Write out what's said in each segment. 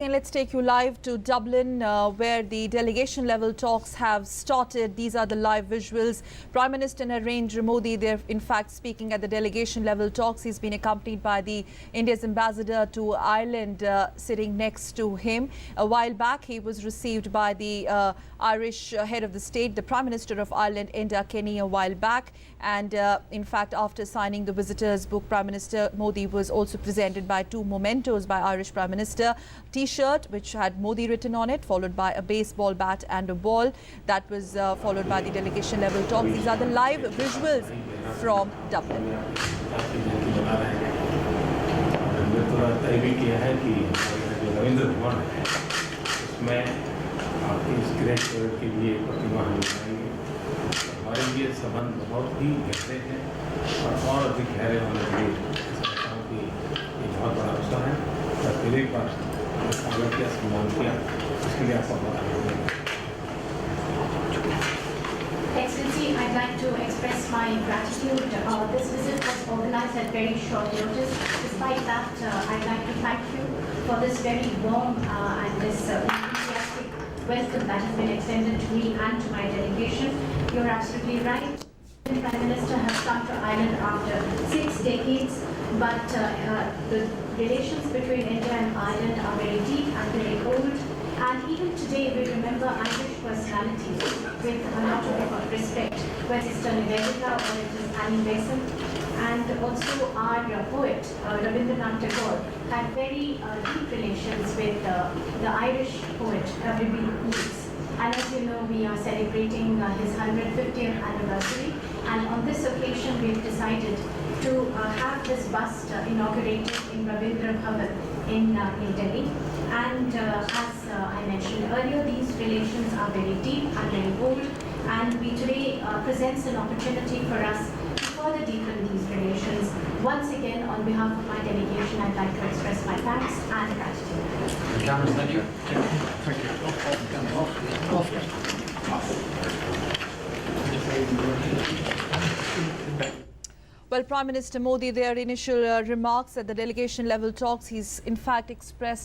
And let's take you live to Dublin, where the delegation level talks have started. These are the live visuals. Prime Minister Narendra Modi, they're in fact speaking at the delegation level talks. He's been accompanied by the India's ambassador to Ireland sitting next to him. A while back, he was received by the Irish head of the state, the Prime Minister of Ireland, Enda Kenny, a while back. And in fact, after signing the visitors book, Prime Minister Modi was also presented by two mementos by Irish Prime Minister. T-shirt which had Modi written on it, followed by a baseball bat and a ball. That was followed by the delegation level talk. These are the live visuals from Dublin. हमारे लिए संबंध बहुत ही गहरे हैं और अधिक गहरे होने के लिए ये बहुत बड़ा अवसर है और फिर एक बार स्वागत किया, सम्मान किया, इसके लिए आपका बहुत धन्यवाद। Excellency, I'd like to express my gratitude. This visit was organized at very short notice. Despite that, I'd like to thank you for this very warm and this enthusiastic welcome that has been extended to me and to my delegation. You're absolutely right. The Prime Minister has come to Ireland after 6 decades, but the relations between India and Ireland are very deep and very old. And even today, we remember Irish personalities with a lot of respect, whether it's Tony Vedika or it is Annie Besant. And also our poet, Rabindranath Tagore, had very deep relations with the Irish poet, Rabbi Keats. And as you know, we are celebrating his 150th anniversary. And on this occasion, we've decided to have this bust inaugurated in Rabindra Bhavan in Delhi. And as I mentioned earlier, these relations are very deep and very old. And we today presents an opportunity for us to further deepen these relations. Once again, on behalf of my delegation, I'd like to express my thanks and gratitude. Cameras, thank you. Thank you. Well, Prime Minister Modi, their initial remarks at the delegation level talks, he's in fact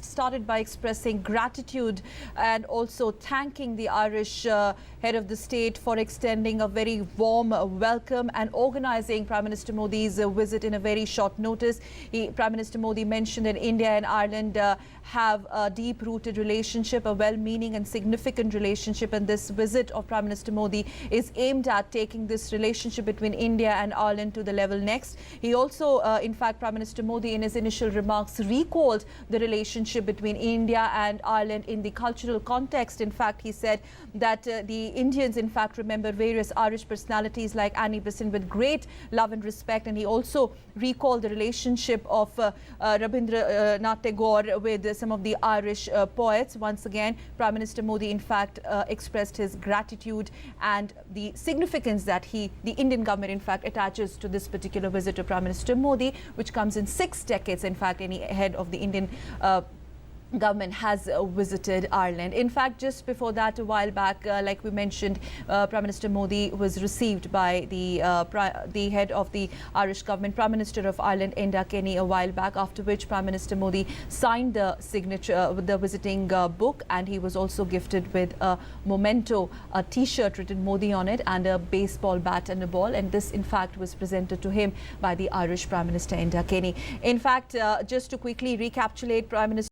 started by expressing gratitude and also thanking the Irish head of the state for extending a very warm welcome and organizing Prime Minister Modi's visit in a very short notice. Prime Minister Modi mentioned that India and Ireland have a deep-rooted relationship, a well-meaning and significant relationship, and this visit of Prime Minister Modi is aimed at taking this relationship between India and Ireland to the level next. He also, in fact, Prime Minister Modi in his initial remarks recalled the relationship between India and Ireland in the cultural context. In fact, he said that the Indians, in fact, remember various Irish personalities like Annie Besant with great love and respect. And he also recalled the relationship of Rabindranath Tagore with some of the Irish poets. Once again, Prime Minister Modi, in fact, expressed his gratitude and the significance that the Indian government, in fact, attaches to this particular visit of Prime Minister Modi, which comes in 6 decades. In fact, any head of the Indian government has visited Ireland. In fact, just before that, a while back, like we mentioned, Prime Minister Modi was received by the head of the Irish government, Prime Minister of Ireland, Enda Kenny, a while back, after which Prime Minister Modi signed the signature with the visiting book, and he was also gifted with a memento, a T-shirt written Modi on it, and a baseball bat and a ball. And this, in fact, was presented to him by the Irish Prime Minister, Enda Kenny. In fact, just to quickly recapitulate, Prime Minister